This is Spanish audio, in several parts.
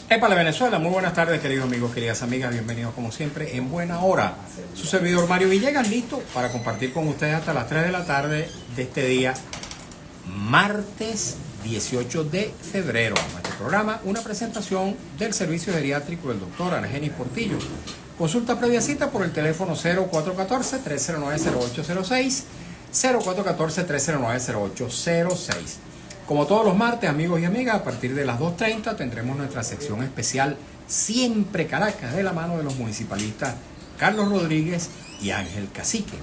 Épale Venezuela, muy buenas tardes queridos amigos, queridas amigas, bienvenidos como siempre en Buena Hora. Su servidor Mario Villegas, listo para compartir con ustedes hasta las 3 de la tarde de este día, martes 18 de febrero. Nuestro programa, una presentación del servicio geriátrico del doctor Argenis Portillo. Consulta previa cita por el teléfono 0414-309-0806, 0414-309-0806. Como todos los martes, amigos y amigas, a partir de las 2:30 tendremos nuestra sección especial Siempre Caracas, de la mano de los municipalistas Carlos Rodríguez y Ángel Cacique.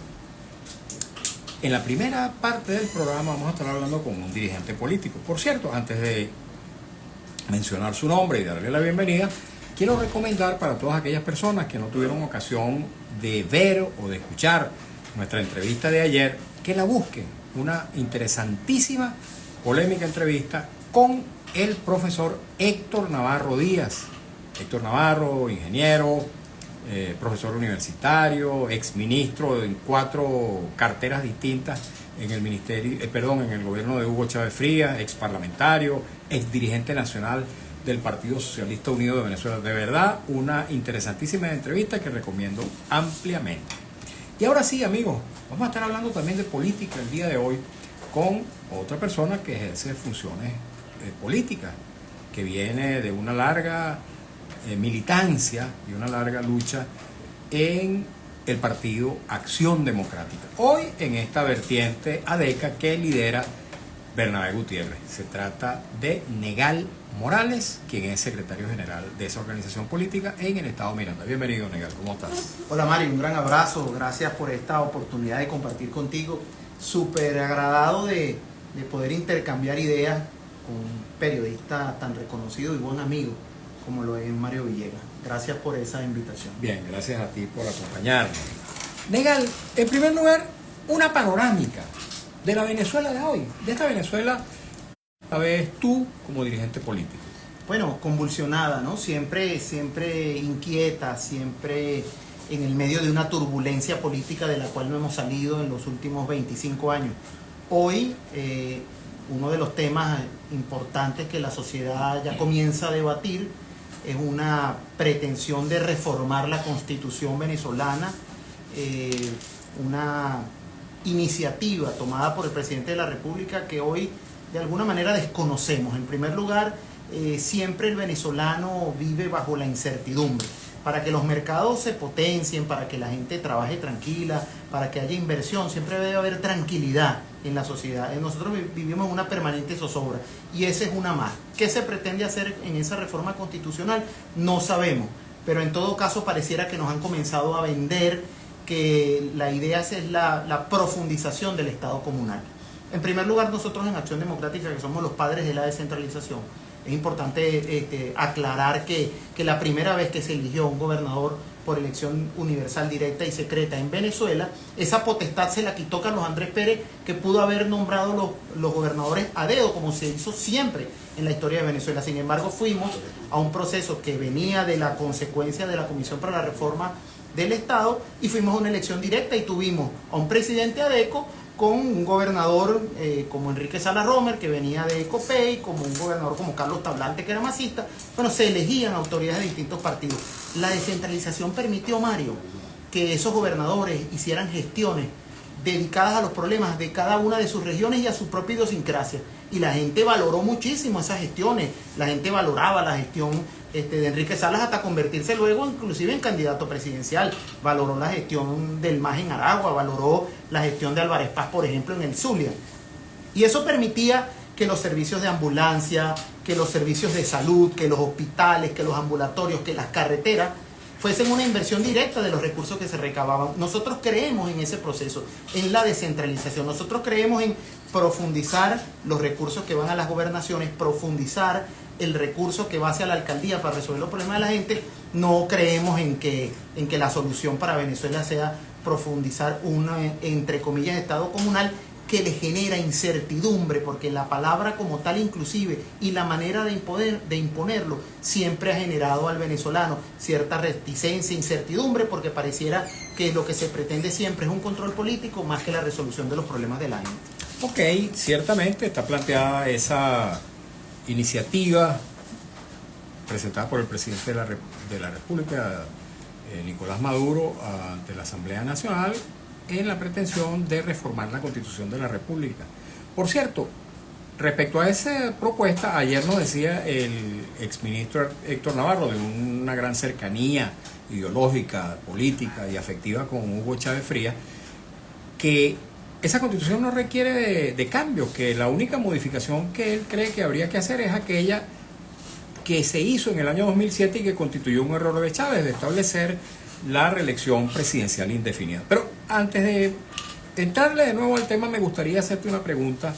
En la primera parte del programa vamos a estar hablando con un dirigente político. Por cierto, antes de mencionar su nombre y darle la bienvenida, quiero recomendar para todas aquellas personas que no tuvieron ocasión de ver o de escuchar nuestra entrevista de ayer, que la busquen. Una interesantísima, polémica entrevista con el profesor Héctor Navarro Díaz. Héctor Navarro, ingeniero, profesor universitario, exministro en 4 carteras distintas en el ministerio, en el gobierno de Hugo Chávez Frías, ex parlamentario, ex dirigente nacional del Partido Socialista Unido de Venezuela. De verdad, una interesantísima entrevista que recomiendo ampliamente. Y ahora sí, amigos, vamos a estar hablando también de política el día de hoy con otra persona que ejerce funciones políticas, que viene de una larga militancia y una larga lucha en el partido Acción Democrática. Hoy en esta vertiente ADECA que lidera Bernabé Gutiérrez. Se trata de Negal Morales, quien es secretario general de esa organización política en el estado Miranda. Bienvenido, Negal, ¿cómo estás? Hola Mario, un gran abrazo, gracias por esta oportunidad de compartir contigo. Súper agradado de poder intercambiar ideas con un periodista tan reconocido y buen amigo como lo es Mario Villegas. Gracias por esa invitación. Bien, gracias a ti por acompañarnos. Negal, en primer lugar, una panorámica de la Venezuela de hoy, de esta Venezuela, la ves tú como dirigente político. Bueno, convulsionada, ¿no? Siempre inquieta, siempre en el medio de una turbulencia política de la cual no hemos salido en los últimos 25 años. Hoy, uno de los temas importantes que la sociedad ya comienza a debatir es una pretensión de reformar la Constitución venezolana, una iniciativa tomada por el presidente de la República que hoy de alguna manera desconocemos. En primer lugar, siempre el venezolano vive bajo la incertidumbre. Para que los mercados se potencien, para que la gente trabaje tranquila, para que haya inversión, siempre debe haber tranquilidad en la sociedad. Nosotros vivimos en una permanente zozobra y esa es una más. ¿Qué se pretende hacer en esa reforma constitucional? No sabemos, pero en todo caso pareciera que nos han comenzado a vender que la idea es la profundización del Estado comunal. En primer lugar, nosotros en Acción Democrática, que somos los padres de la descentralización, es importante aclarar que la primera vez que se eligió un gobernador por elección universal, directa y secreta en Venezuela, esa potestad se la quitó Carlos Andrés Pérez, que pudo haber nombrado los gobernadores a dedo, como se hizo siempre en la historia de Venezuela. Sin embargo, fuimos a un proceso que venía de la consecuencia de la Comisión para la Reforma del Estado y fuimos a una elección directa y tuvimos a un presidente ADECO con un gobernador como Enrique Salas Romer, que venía de ECOPEI, como un gobernador como Carlos Tablante, que era masista. Bueno, se elegían autoridades de distintos partidos. La descentralización permitió, Mario, que esos gobernadores hicieran gestiones dedicadas a los problemas de cada una de sus regiones y a su propia idiosincrasia. Y la gente valoró muchísimo esas gestiones. La gente valoraba la gestión de Enrique Salas hasta convertirse luego inclusive en candidato presidencial. Valoró la gestión del MAS en Aragua, valoró la gestión de Álvarez Paz, por ejemplo, en el Zulia. Y eso permitía que los servicios de ambulancia, que los servicios de salud, que los hospitales, que los ambulatorios, que las carreteras fuesen una inversión directa de los recursos que se recababan. Nosotros creemos en ese proceso, en la descentralización. Nosotros creemos en profundizar los recursos que van a las gobernaciones, profundizar el recurso que va hacia la alcaldía para resolver los problemas de la gente. No creemos en que la solución para Venezuela sea profundizar un, entre comillas, Estado comunal que le genera incertidumbre, porque la palabra como tal inclusive y la manera de imponerlo siempre ha generado al venezolano cierta reticencia, incertidumbre, porque pareciera que lo que se pretende siempre es un control político más que la resolución de los problemas de la gente. Ok, ciertamente está planteada iniciativa presentada por el presidente de la República, Nicolás Maduro, ante la Asamblea Nacional en la pretensión de reformar la Constitución de la República. Por cierto, respecto a esa propuesta, ayer nos decía el exministro Héctor Navarro, de una gran cercanía ideológica, política y afectiva con Hugo Chávez Frías, que esa Constitución no requiere de cambio, que la única modificación que él cree que habría que hacer es aquella que se hizo en el año 2007 y que constituyó un error de Chávez, de establecer la reelección presidencial indefinida. Pero antes de entrarle de nuevo al tema, me gustaría hacerte una pregunta.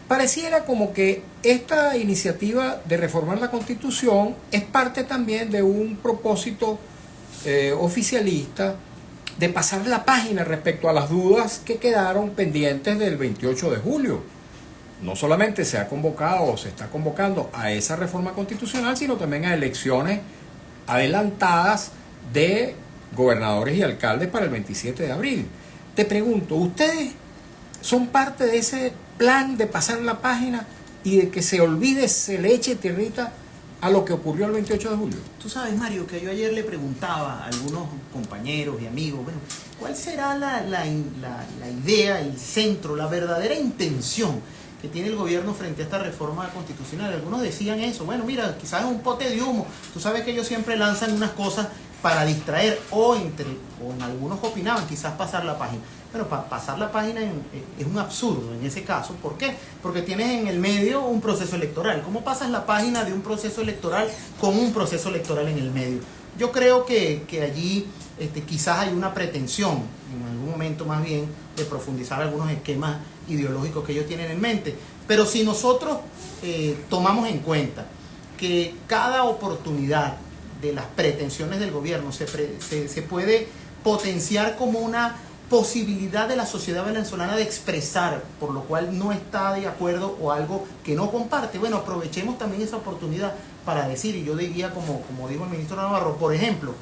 Pareciera como que esta iniciativa de reformar la Constitución es parte también de un propósito oficialista de pasar la página respecto a las dudas que quedaron pendientes del 28 de julio. No solamente se ha convocado o se está convocando a esa reforma constitucional, sino también a elecciones adelantadas de gobernadores y alcaldes para el 27 de abril. Te pregunto, ¿ustedes son parte de ese plan de pasar la página y de que se olvide, se le eche tierrita a lo que ocurrió el 28 de julio? Tú sabes, Mario, que yo ayer le preguntaba a algunos compañeros y amigos, bueno, ¿cuál será la idea, el centro, la verdadera intención que tiene el gobierno frente a esta reforma constitucional? Algunos decían eso, bueno, mira, quizás es un pote de humo. Tú sabes que ellos siempre lanzan unas cosas para distraer, o en algunos opinaban quizás pasar la página. Bueno, pasar la página es un absurdo en ese caso. ¿Por qué? Porque tienes en el medio un proceso electoral. ¿Cómo pasas la página de un proceso electoral con un proceso electoral en el medio? Yo creo que allí quizás hay una pretensión, en algún momento más bien, de profundizar algunos esquemas ideológicos que ellos tienen en mente. Pero si nosotros tomamos en cuenta que cada oportunidad de las pretensiones del gobierno se puede potenciar como una posibilidad de la sociedad venezolana de expresar, por lo cual no está de acuerdo o algo que no comparte, bueno, aprovechemos también esa oportunidad para decir, y yo diría como dijo el ministro Navarro, por ejemplo,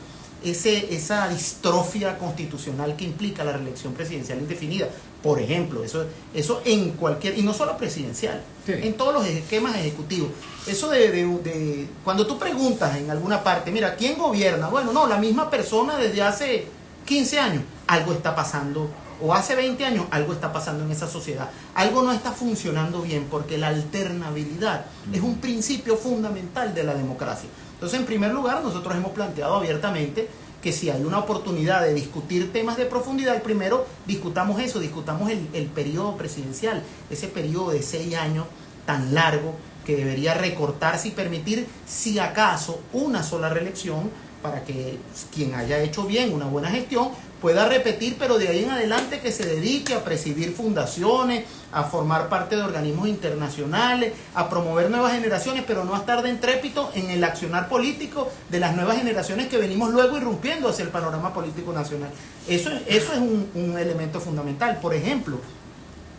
esa distrofia constitucional que implica la reelección presidencial indefinida, por ejemplo, eso en cualquier, y no solo presidencial, sí, en todos los esquemas ejecutivos, eso de cuando tú preguntas en alguna parte, mira, ¿quién gobierna? Bueno, no, la misma persona desde hace 15 años, algo está pasando, o hace 20 años, algo está pasando en esa sociedad, algo no está funcionando bien, porque la alternabilidad es un principio fundamental de la democracia. Entonces, en primer lugar, nosotros hemos planteado abiertamente que si hay una oportunidad de discutir temas de profundidad, primero discutamos eso, discutamos el periodo presidencial, ese periodo de 6 años tan largo que debería recortarse y permitir, si acaso, una sola reelección para que quien haya hecho bien una buena gestión pueda repetir, pero de ahí en adelante que se dedique a presidir fundaciones, a formar parte de organismos internacionales, a promover nuevas generaciones, pero no a estar de entrépito en el accionar político de las nuevas generaciones que venimos luego irrumpiendo hacia el panorama político nacional. Eso es un elemento fundamental. Por ejemplo,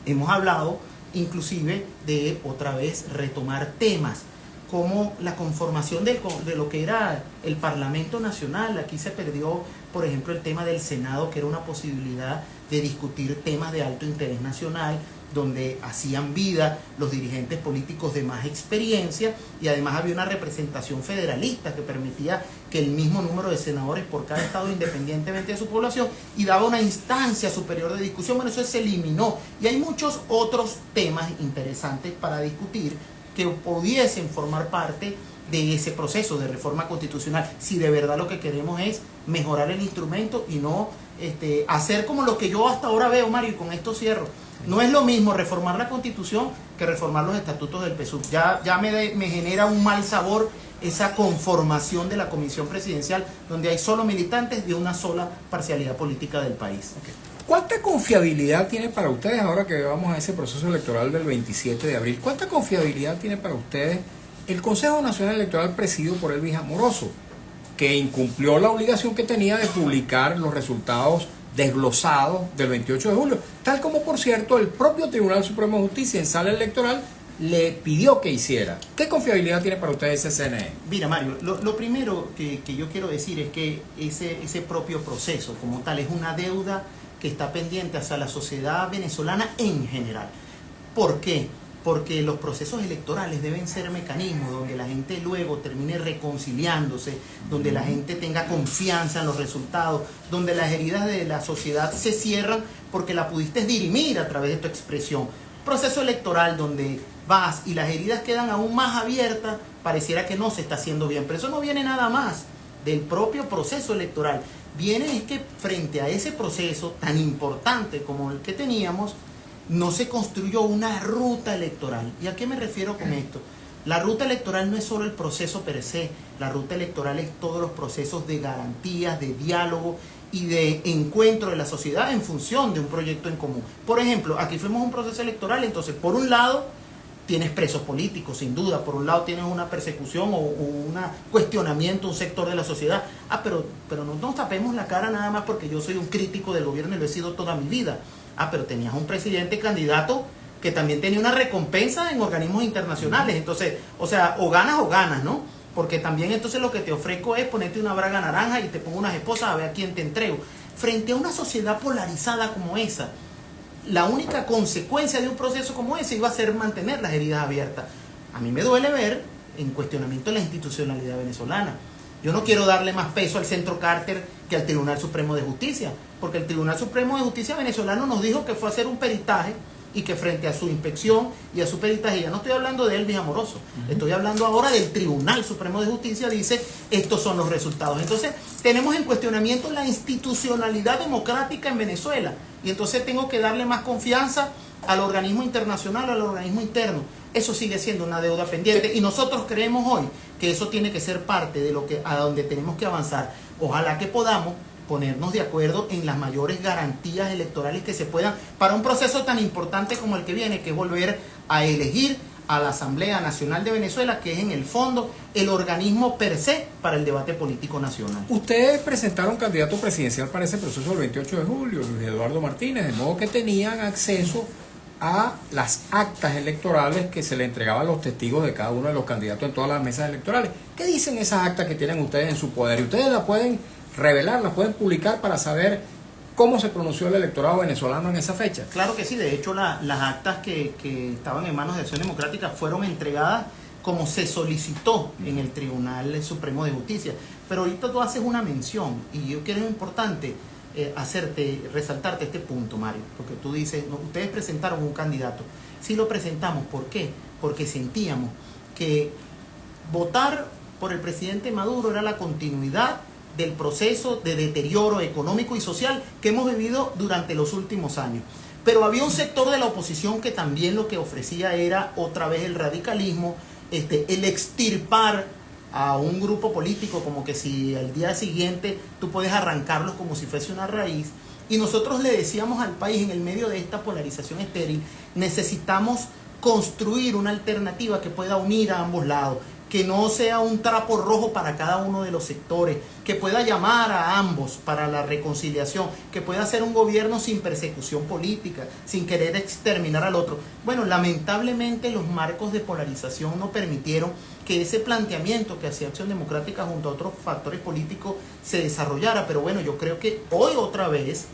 hemos hablado inclusive de otra vez retomar temas como la conformación de lo que era el Parlamento Nacional. Aquí se perdió, por ejemplo, el tema del Senado, que era una posibilidad de discutir temas de alto interés nacional, donde hacían vida los dirigentes políticos de más experiencia, y además había una representación federalista que permitía que el mismo número de senadores por cada estado, independientemente de su población, y daba una instancia superior de discusión. Bueno, eso se eliminó, y hay muchos otros temas interesantes para discutir que pudiesen formar parte de ese proceso de reforma constitucional, si de verdad lo que queremos es mejorar el instrumento y no hacer como lo que yo hasta ahora veo, Mario, y con esto cierro. No es lo mismo reformar la Constitución que reformar los estatutos del PSUV. Ya me genera un mal sabor esa conformación de la comisión presidencial, donde hay solo militantes de una sola parcialidad política del país. Okay. ¿Cuánta confiabilidad tiene para ustedes, ahora que vamos a ese proceso electoral del 27 de abril, cuánta confiabilidad tiene para ustedes el Consejo Nacional Electoral presidido por Elvis Amoroso, que incumplió la obligación que tenía de publicar los resultados desglosados del 28 de julio, tal como, por cierto, el propio Tribunal Supremo de Justicia en sala electoral le pidió que hiciera? ¿Qué confiabilidad tiene para ustedes ese CNE? Mira, Mario, lo primero que yo quiero decir es que ese propio proceso como tal es una deuda que está pendiente hacia la sociedad venezolana en general. ¿Por qué? porque los procesos electorales deben ser mecanismos donde la gente luego termine reconciliándose, donde la gente tenga confianza en los resultados, donde las heridas de la sociedad se cierran porque la pudiste dirimir a través de tu expresión. Proceso electoral donde vas y las heridas quedan aún más abiertas, pareciera que no se está haciendo bien, pero eso no viene nada más del propio proceso electoral. Viene es que frente a ese proceso tan importante como el que teníamos, no se construyó una ruta electoral. ¿Y a qué me refiero con esto? La ruta electoral no es solo el proceso per se, la ruta electoral es todos los procesos de garantías, de diálogo y de encuentro de la sociedad en función de un proyecto en común. Por ejemplo, aquí fuimos un proceso electoral, entonces por un lado tienes presos políticos, sin duda, por un lado tienes una persecución o un cuestionamiento a un sector de la sociedad. Pero no nos tapemos la cara nada más porque yo soy un crítico del gobierno y lo he sido toda mi vida. Pero tenías un presidente candidato que también tenía una recompensa en organismos internacionales. Entonces, o ganas, ¿no? Porque también entonces lo que te ofrezco es ponerte una braga naranja y te pongo unas esposas a ver a quién te entrego. Frente a una sociedad polarizada como esa, la única consecuencia de un proceso como ese iba a ser mantener las heridas abiertas. A mí me duele ver en cuestionamiento la institucionalidad venezolana. Yo no quiero darle más peso al Centro Carter que al Tribunal Supremo de Justicia, porque el Tribunal Supremo de Justicia venezolano nos dijo que fue a hacer un peritaje y que frente a su inspección y a su peritaje, ya no estoy hablando de Elvis Amoroso, estoy hablando ahora del Tribunal Supremo de Justicia, dice, estos son los resultados. Entonces, tenemos en cuestionamiento la institucionalidad democrática en Venezuela, y entonces tengo que darle más confianza al organismo internacional, al organismo interno. Eso sigue siendo una deuda pendiente y nosotros creemos hoy que eso tiene que ser parte de a donde tenemos que avanzar. Ojalá que podamos ponernos de acuerdo en las mayores garantías electorales que se puedan para un proceso tan importante como el que viene, que es volver a elegir a la Asamblea Nacional de Venezuela, que es en el fondo el organismo per se para el debate político nacional. Ustedes presentaron candidato presidencial para ese proceso el 28 de julio, Luis Eduardo Martínez, de modo que tenían acceso a las actas electorales que se le entregaban a los testigos de cada uno de los candidatos en todas las mesas electorales. ¿Qué dicen esas actas que tienen ustedes en su poder? Y ustedes las pueden revelar, las pueden publicar para saber cómo se pronunció el electorado venezolano en esa fecha. Claro que sí, de hecho las actas que estaban en manos de Acción Democrática fueron entregadas como se solicitó en el Tribunal Supremo de Justicia. Pero ahorita tú haces una mención y yo creo que es importante resaltarte este punto, Mario, porque tú dices, no, ustedes presentaron un candidato. Sí lo presentamos, ¿por qué? Porque sentíamos que votar por el presidente Maduro era la continuidad del proceso de deterioro económico y social que hemos vivido durante los últimos años. Pero había un sector de la oposición que también lo que ofrecía era otra vez el radicalismo, el extirpar a un grupo político como que si al día siguiente tú puedes arrancarlos como si fuese una raíz. Y nosotros le decíamos al país, en el medio de esta polarización estéril, necesitamos construir una alternativa que pueda unir a ambos lados, que no sea un trapo rojo para cada uno de los sectores, que pueda llamar a ambos para la reconciliación, que pueda ser un gobierno sin persecución política, sin querer exterminar al otro. Bueno, lamentablemente los marcos de polarización no permitieron que ese planteamiento que hacía Acción Democrática junto a otros factores políticos se desarrollara. Pero bueno, yo creo que hoy otra vez,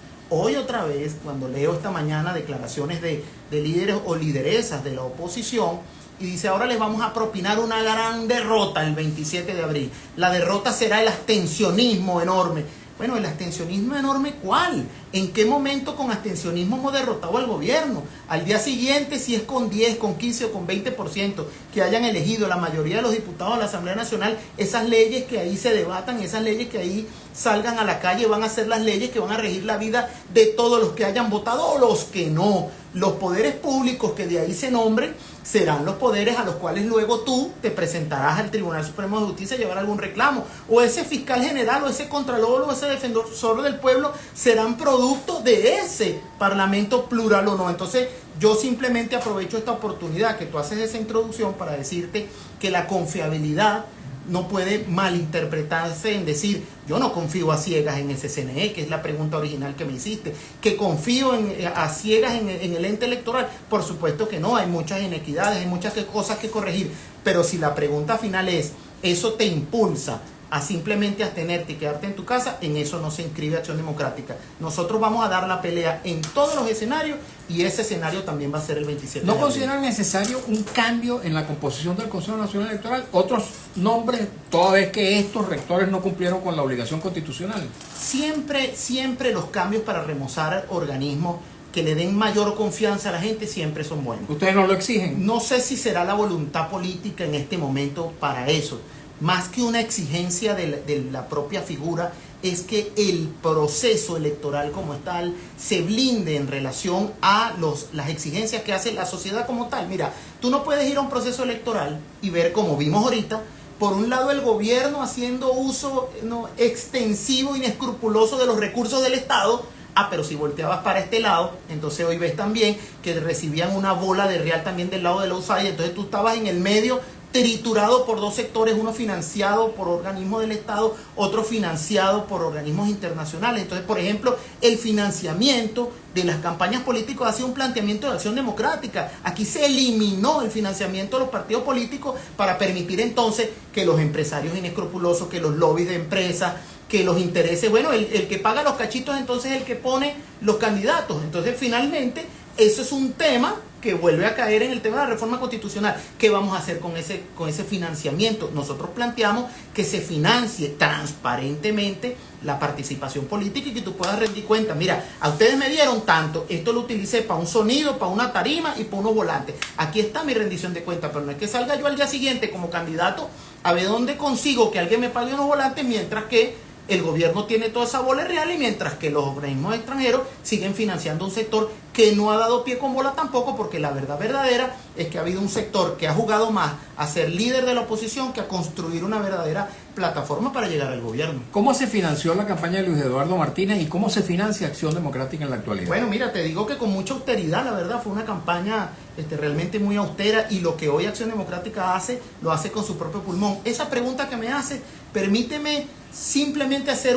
cuando leo esta mañana declaraciones de líderes o lideresas de la oposición, y dice, ahora les vamos a propinar una gran derrota el 27 de abril. La derrota será el abstencionismo enorme. Bueno, ¿el abstencionismo enorme cuál? ¿En qué momento con abstencionismo hemos derrotado al gobierno? Al día siguiente, si es con 10, con 15 o con 20% que hayan elegido la mayoría de los diputados de la Asamblea Nacional, esas leyes que ahí se debatan, esas leyes que ahí salgan a la calle van a ser las leyes que van a regir la vida de todos los que hayan votado o los que no. Los poderes públicos que de ahí se nombren serán los poderes a los cuales luego tú te presentarás al Tribunal Supremo de Justicia a llevar algún reclamo. O ese fiscal general o ese contralor o ese defensor del pueblo serán producto de ese parlamento plural o no. Entonces yo simplemente aprovecho esta oportunidad que tú haces esa introducción para decirte que la confiabilidad no puede malinterpretarse en decir, yo no confío a ciegas en ese CNE, que es la pregunta original que me hiciste, que confío a ciegas en el ente electoral. Por supuesto que no, hay muchas inequidades, hay muchas cosas que corregir, pero si la pregunta final es, ¿eso te impulsa a simplemente abstenerte y quedarte en tu casa, en eso no se inscribe Acción Democrática. Nosotros vamos a dar la pelea en todos los escenarios y ese escenario también va a ser el 27 ¿No de abril. consideran necesario un cambio en la composición del Consejo Nacional Electoral? ¿Otros nombres, toda vez que estos rectores no cumplieron con la obligación constitucional? Siempre los cambios para remozar organismos que le den mayor confianza a la gente siempre son buenos. ¿Ustedes no lo exigen? No sé si será la voluntad política en este momento para eso. Más que una exigencia de la propia figura, es que el proceso electoral como tal se blinde en relación a las exigencias que hace la sociedad como tal. Mira, tú no puedes ir a un proceso electoral y ver, como vimos ahorita, por un lado el gobierno haciendo uso extensivo, inescrupuloso de los recursos del Estado. Pero si volteabas para este lado, entonces hoy ves también que recibían una bola de real también del lado de la USAID. Entonces tú estabas en el medio, triturado por dos sectores, uno financiado por organismos del Estado, otro financiado por organismos internacionales. Entonces, por ejemplo, el financiamiento de las campañas políticas ha sido un planteamiento de Acción Democrática. Aquí se eliminó el financiamiento de los partidos políticos para permitir entonces que los empresarios inescrupulosos, que los lobbies de empresas, que los intereses, bueno, el que paga los cachitos entonces es el que pone los candidatos. Entonces, finalmente, eso es un tema que vuelve a caer en el tema de la reforma constitucional. ¿Qué vamos a hacer con ese financiamiento? Nosotros planteamos que se financie transparentemente la participación política y que tú puedas rendir cuenta. Mira, a ustedes me dieron tanto, esto lo utilicé para un sonido, para una tarima y para unos volantes. Aquí está mi rendición de cuenta, pero no es que salga yo al día siguiente como candidato a ver dónde consigo que alguien me pague unos volantes, mientras que el gobierno tiene toda esa bola real y mientras que los organismos extranjeros siguen financiando un sector que no ha dado pie con bola tampoco, porque la verdad verdadera es que ha habido un sector que ha jugado más a ser líder de la oposición que a construir una verdadera plataforma para llegar al gobierno. ¿Cómo se financió la campaña de Luis Eduardo Martínez y cómo se financia Acción Democrática en la actualidad? Bueno, mira, te digo que con mucha austeridad, la verdad, fue una campaña realmente muy austera y lo que hoy Acción Democrática hace, lo hace con su propio pulmón. Esa pregunta que me hace, permíteme simplemente hacer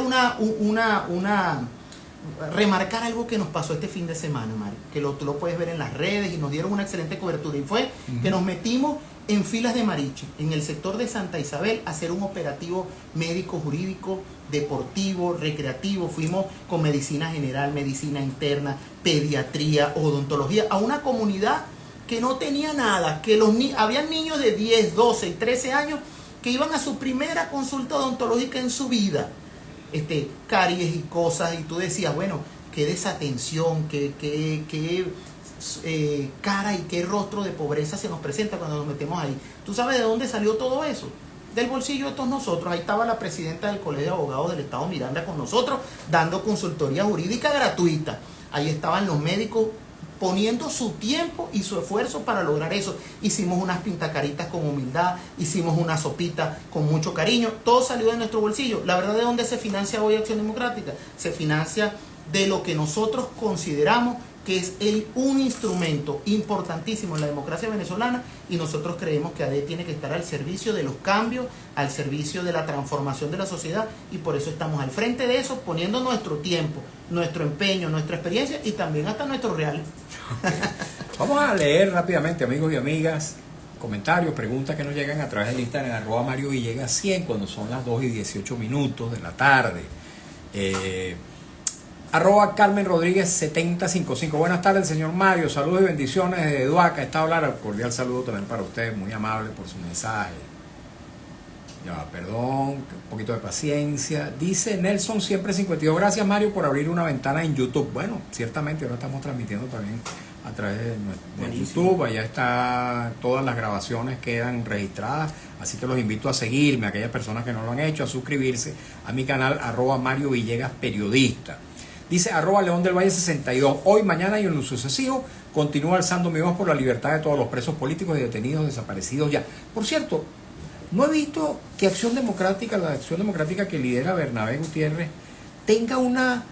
remarcar algo que nos pasó este fin de semana, Mari, que tú lo puedes ver en las redes y nos dieron una excelente cobertura y fue que nos metimos en filas de Mariche, en el sector de Santa Isabel, a hacer un operativo médico, jurídico, deportivo, recreativo. Fuimos con medicina general, medicina interna, pediatría, odontología, a una comunidad que no tenía nada, que habían niños de 10, 12 y 13 años que iban a su primera consulta odontológica en su vida, caries y cosas, y tú decías, bueno, qué desatención, qué cara y qué rostro de pobreza se nos presenta cuando nos metemos ahí. ¿Tú sabes de dónde salió todo eso? Del bolsillo de todos nosotros. Ahí estaba la presidenta del Colegio de Abogados del Estado, Miranda, con nosotros, dando consultoría jurídica gratuita. Ahí estaban los médicos poniendo su tiempo y su esfuerzo para lograr eso. Hicimos unas pintacaritas con humildad, hicimos una sopita con mucho cariño, todo salió de nuestro bolsillo. La verdad, ¿de dónde se financia hoy Acción Democrática? Se financia de lo que nosotros consideramos que es un instrumento importantísimo en la democracia venezolana, y nosotros creemos que AD tiene que estar al servicio de los cambios, al servicio de la transformación de la sociedad, y por eso estamos al frente de eso, poniendo nuestro tiempo, nuestro empeño, nuestra experiencia y también hasta nuestros reales. Vamos a leer rápidamente, amigos y amigas, comentarios, preguntas que nos llegan a través del Instagram, @MarioVillegas100, cuando son las 2:18 de la tarde. @Carmen Rodríguez 7055. Buenas tardes, señor Mario. Saludos y bendiciones desde Duaca. Está hablar. Cordial saludo también para usted. Muy amable por su mensaje. Ya, perdón, un poquito de paciencia. Dice Nelson siempre 52. Gracias, Mario, por abrir una ventana en YouTube. Bueno, ciertamente ahora estamos transmitiendo también a través de YouTube. Allá está, todas las grabaciones quedan registradas. Así que los invito a seguirme, a aquellas personas que no lo han hecho, a suscribirse a mi canal @Mario Villegas Periodista. Dice @León del Valle 62. Hoy, mañana y en lo sucesivo continúa alzando mi voz por la libertad de todos los presos políticos y detenidos desaparecidos ya. Por cierto, no he visto que la Acción Democrática que lidera Bernabé Gutiérrez tenga una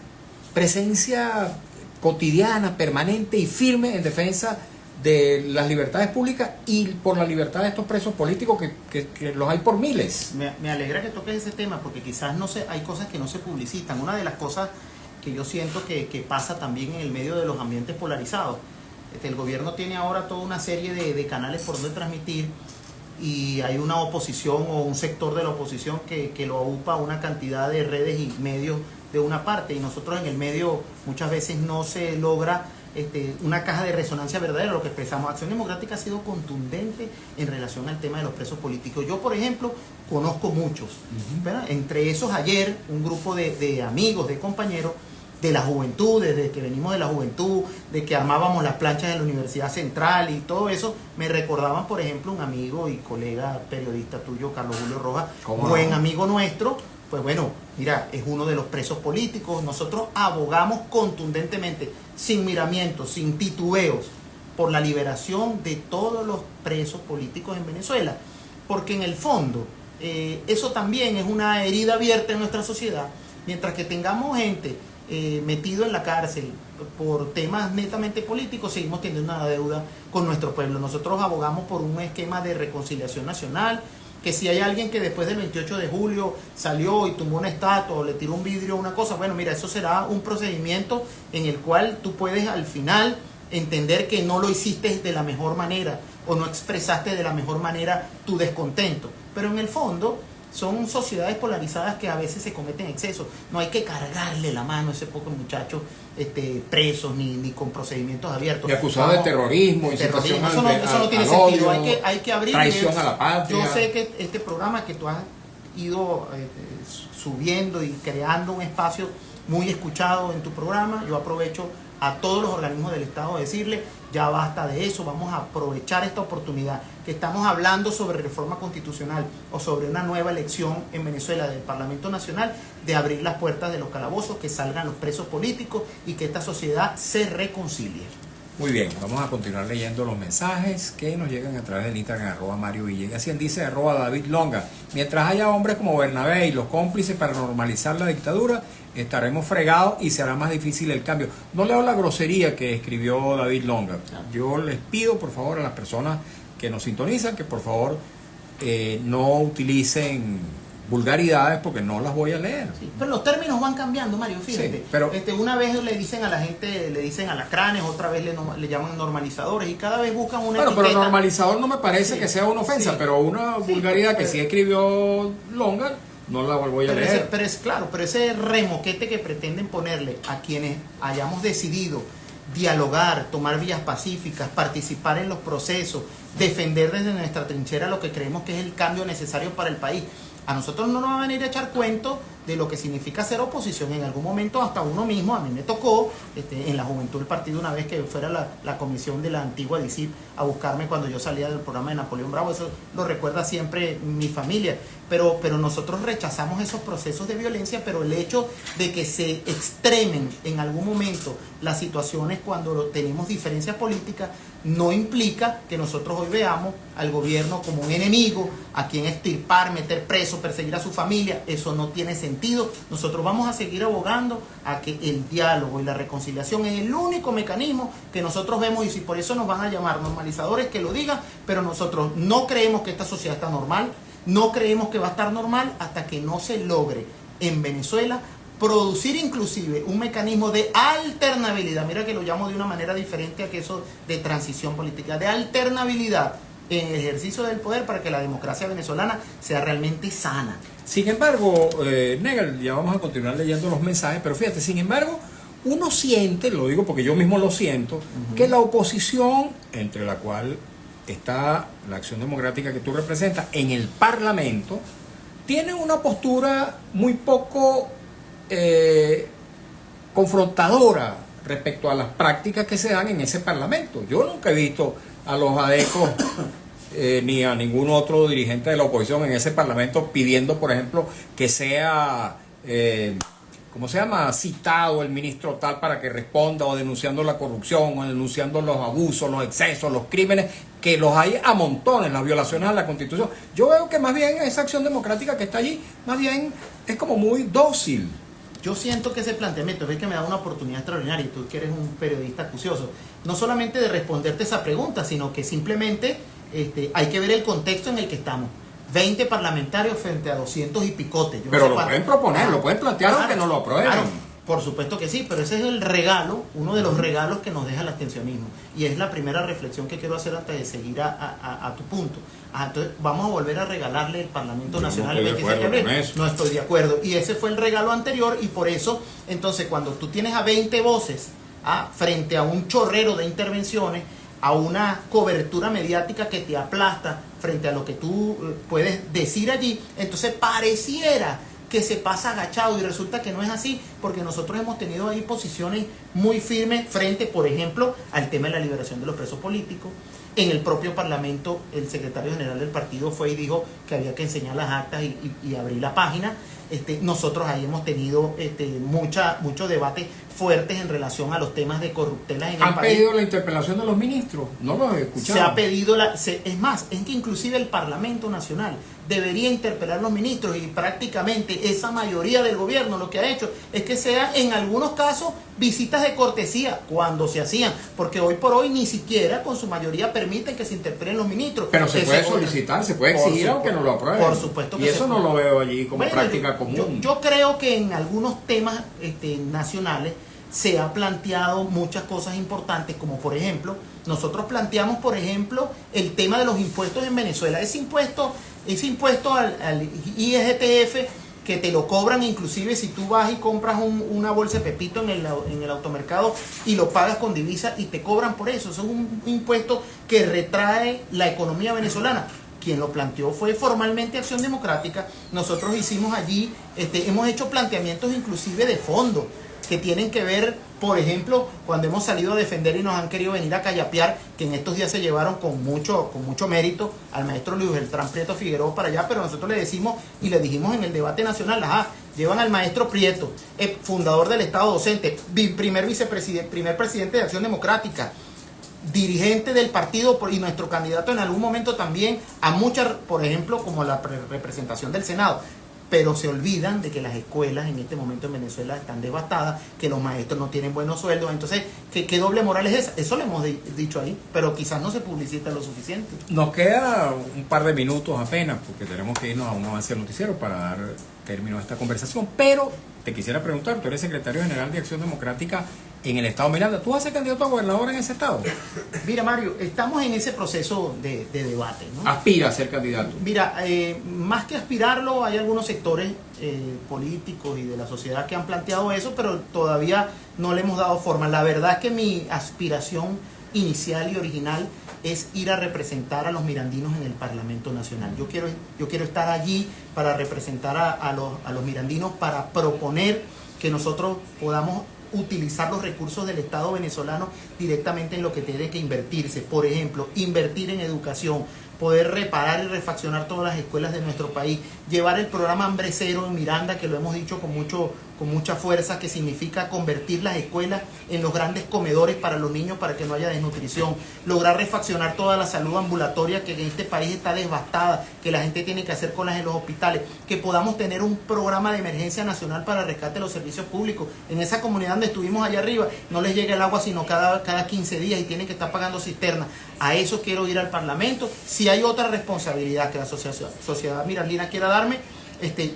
presencia cotidiana, permanente y firme en defensa de las libertades públicas y por la libertad de estos presos políticos que los hay por miles. Me alegra que toques ese tema, porque quizás hay cosas que no se publicitan. Una de las cosas que yo siento que pasa también en el medio de los ambientes polarizados. El gobierno tiene ahora toda una serie de canales por donde transmitir, y hay una oposición o un sector de la oposición que lo aupa una cantidad de redes y medios de una parte, y nosotros en el medio muchas veces no se logra una caja de resonancia verdadera. Lo que expresamos, Acción Democrática ha sido contundente en relación al tema de los presos políticos. Yo, por ejemplo, conozco muchos, ¿verdad? Entre esos ayer un grupo de amigos, de compañeros de la juventud, desde que venimos de la juventud, de que armábamos las planchas en la Universidad Central y todo eso, me recordaban, por ejemplo, un amigo y colega periodista tuyo, Carlos Julio Rojas, buen amigo nuestro. Pues bueno, mira, es uno de los presos políticos. Nosotros abogamos contundentemente, sin miramientos, sin titubeos, por la liberación de todos los presos políticos en Venezuela, porque en el fondo eso también es una herida abierta en nuestra sociedad. Mientras que tengamos gente metido en la cárcel por temas netamente políticos, seguimos teniendo una deuda con nuestro pueblo. Nosotros abogamos por un esquema de reconciliación nacional, que si hay alguien que después del 28 de julio salió y tumbó una estatua o le tiró un vidrio o una cosa, bueno, mira, eso será un procedimiento en el cual tú puedes al final entender que no lo hiciste de la mejor manera o no expresaste de la mejor manera tu descontento. Pero en el fondo son sociedades polarizadas que a veces se cometen excesos. No hay que cargarle la mano a ese poco muchacho presos ni con procedimientos abiertos. Y acusados de terrorismo, incitación eso no tiene sentido. Hay que abrir. Traición a la patria. Yo sé que este programa que tú has ido subiendo y creando un espacio muy escuchado en tu programa, yo aprovecho a todos los organismos del Estado a decirle, ya basta de eso, vamos a aprovechar esta oportunidad que estamos hablando sobre reforma constitucional o sobre una nueva elección en Venezuela del Parlamento Nacional, de abrir las puertas de los calabozos, que salgan los presos políticos y que esta sociedad se reconcilie. Muy bien, vamos a continuar leyendo los mensajes que nos llegan a través del Instagram, @Mario Villegas. Así dice @David Longa. Mientras haya hombres como Bernabé y los cómplices para normalizar la dictadura, estaremos fregados y será más difícil el cambio. No leo la grosería que escribió David Longa. Yo les pido, por favor, a las personas que nos sintonizan, que por favor no utilicen vulgaridades, porque no las voy a leer. Sí, pero los términos van cambiando, Mario, fíjate. Sí, pero una vez le dicen a la gente, le dicen alacranes, otra vez le llaman normalizadores, y cada vez buscan una etiqueta. Pero normalizador no me parece que sea una ofensa, pero una vulgaridad que sí escribió Longa, no la voy a leer. Pero ese remoquete que pretenden ponerle a quienes hayamos decidido dialogar, tomar vías pacíficas, participar en los procesos, defender desde nuestra trinchera lo que creemos que es el cambio necesario para el país. A nosotros no nos van a venir a echar cuento de lo que significa ser oposición. En algún momento hasta uno mismo, a mí me tocó en la juventud del partido, una vez que fuera la comisión de la antigua DICIP a buscarme cuando yo salía del programa de Napoleón Bravo. Eso lo recuerda siempre mi familia. Pero nosotros rechazamos esos procesos de violencia, pero el hecho de que se extremen en algún momento las situaciones cuando tenemos diferencias políticas no implica que nosotros hoy veamos al gobierno como un enemigo a quien extirpar, meter preso, perseguir a su familia. Eso no tiene sentido. Nosotros vamos a seguir abogando a que el diálogo y la reconciliación es el único mecanismo que nosotros vemos, y si por eso nos van a llamar normalizadores, que lo digan, pero nosotros no creemos que esta sociedad está normal, no creemos que va a estar normal hasta que no se logre en Venezuela producir inclusive un mecanismo de alternabilidad. Mira que lo llamo de una manera diferente a que eso de transición política, de alternabilidad en el ejercicio del poder, para que la democracia venezolana sea realmente sana. Sin embargo, Negal, ya vamos a continuar leyendo los mensajes, pero fíjate, sin embargo, uno siente, lo digo porque yo mismo lo siento, que la oposición, entre la cual está la Acción Democrática que tú representas en el Parlamento, tiene una postura muy poco confrontadora respecto a las prácticas que se dan en ese Parlamento. Yo nunca he visto a los adecos ni a ningún otro dirigente de la oposición en ese Parlamento pidiendo, por ejemplo, que sea ¿cómo se llama?, citado el ministro tal para que responda, o denunciando la corrupción, o denunciando los abusos, los excesos, los crímenes, que los hay a montones, las violaciones a la Constitución. Yo veo que más bien esa Acción Democrática que está allí, más bien es como muy dócil. Yo siento que ese planteamiento es que me da una oportunidad extraordinaria, y tú que eres un periodista acucioso, no solamente de responderte esa pregunta, sino que simplemente hay que ver el contexto en el que estamos. 20 parlamentarios frente a 200 y picote. Pero lo pueden proponer, lo pueden plantear, aunque no lo aprueben. Claro, Por supuesto que sí, pero ese es el regalo, uno de los regalos que nos deja el abstencionismo. Y es la primera reflexión que quiero hacer antes de seguir a tu punto. Entonces vamos a volver a regalarle el Parlamento Nacional el 27 de abril. No estoy de acuerdo. Y ese fue el regalo anterior y por eso, entonces cuando tú tienes a 20 voces frente a un chorrero de intervenciones, a una cobertura mediática que te aplasta frente a lo que tú puedes decir allí, entonces pareciera que se pasa agachado y resulta que no es así, porque nosotros hemos tenido ahí posiciones muy firmes frente, por ejemplo, al tema de la liberación de los presos políticos. En el propio Parlamento, el secretario general del partido fue y dijo que había que enseñar las actas y abrir la página. Nosotros ahí hemos tenido mucho debate fuertes en relación a los temas de corruptelas en el país. ¿Han pedido la interpelación de los ministros? No los he escuchado. Se ha pedido, es más, es que inclusive el Parlamento Nacional debería interpelar a los ministros y prácticamente esa mayoría del gobierno lo que ha hecho es que sea en algunos casos visitas de cortesía cuando se hacían, porque hoy por hoy ni siquiera con su mayoría permiten que se interpelen los ministros. Pero se puede solicitar, se puede exigir aunque no lo aprueben. Por supuesto que y eso no lo veo allí como práctica común. Yo creo que en algunos temas nacionales se ha planteado muchas cosas importantes, como por ejemplo, nosotros planteamos, por ejemplo, el tema de los impuestos en Venezuela. Ese impuesto al IGTF que te lo cobran, inclusive si tú vas y compras una bolsa de pepito en el automercado y lo pagas con divisa y te cobran por eso. Eso es un impuesto que retrae la economía venezolana. Quien lo planteó fue formalmente Acción Democrática. Nosotros hicimos allí, hemos hecho planteamientos inclusive de fondo, que tienen que ver, por ejemplo, cuando hemos salido a defender y nos han querido venir a callapear, que en estos días se llevaron con mucho mérito al maestro Luis Beltrán Prieto Figueroa para allá, pero nosotros le decimos y le dijimos en el debate nacional, llevan al maestro Prieto, fundador del Estado Docente, primer presidente de Acción Democrática, dirigente del partido y nuestro candidato en algún momento también a muchas, por ejemplo, como la representación del Senado. Pero se olvidan de que las escuelas en este momento en Venezuela están devastadas, que los maestros no tienen buenos sueldos. Entonces, ¿qué doble moral es esa? Eso lo hemos dicho ahí, pero quizás no se publicita lo suficiente. Nos queda un par de minutos apenas, porque tenemos que irnos a un avance del noticiero para dar término a esta conversación. Pero te quisiera preguntar, tú eres secretario general de Acción Democrática en el estado Miranda. ¿Tú vas a ser candidato a gobernador en ese estado? Mira, Mario, estamos en ese proceso de debate, ¿no? ¿Aspira a ser candidato? Mira, más que aspirarlo, hay algunos sectores políticos y de la sociedad que han planteado eso, pero todavía no le hemos dado forma. La verdad es que mi aspiración inicial y original es ir a representar a los mirandinos en el Parlamento Nacional. Yo quiero estar allí para representar a los mirandinos, para proponer que nosotros podamos utilizar los recursos del Estado venezolano directamente en lo que tiene que invertirse. Por ejemplo, invertir en educación, poder reparar y refaccionar todas las escuelas de nuestro país, llevar el programa Hambre Cero en Miranda, que lo hemos dicho con mucha fuerza, que significa convertir las escuelas en los grandes comedores para los niños para que no haya desnutrición, lograr refaccionar toda la salud ambulatoria que en este país está devastada, que la gente tiene que hacer colas en los hospitales, que podamos tener un programa de emergencia nacional para el rescate de los servicios públicos. En esa comunidad donde estuvimos allá arriba no les llega el agua sino cada 15 días y tienen que estar pagando cisternas. A eso quiero ir al Parlamento. Si hay otra responsabilidad que la sociedad mirandina quiera darme,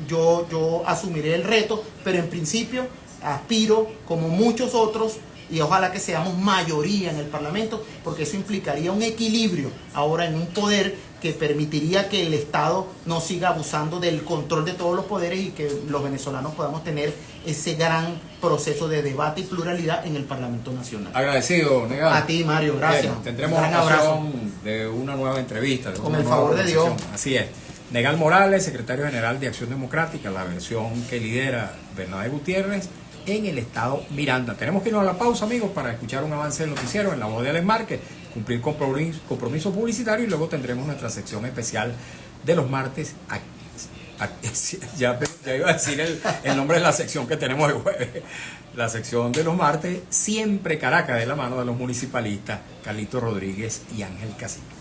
yo asumiré el reto, pero en principio aspiro, como muchos otros, y ojalá que seamos mayoría en el Parlamento, porque eso implicaría un equilibrio ahora en un poder que permitiría que el Estado no siga abusando del control de todos los poderes y que los venezolanos podamos tener ese gran proceso de debate y pluralidad en el Parlamento Nacional. Agradecido, Negal. A ti, Mario, gracias. Bien, tendremos ocasión de una nueva entrevista. Con el favor de Dios. Así es. Negal Morales, secretario general de Acción Democrática, la versión que lidera Bernabé Gutiérrez en el estado Miranda. Tenemos que irnos a la pausa, amigos, para escuchar un avance del noticiero en la voz de Alex Márquez, cumplir compromiso publicitario y luego tendremos nuestra sección especial de los martes. Ya iba a decir el nombre de la sección que tenemos el jueves. La sección de los martes, siempre Caracas, de la mano de los municipalistas Carlito Rodríguez y Ángel Cacique.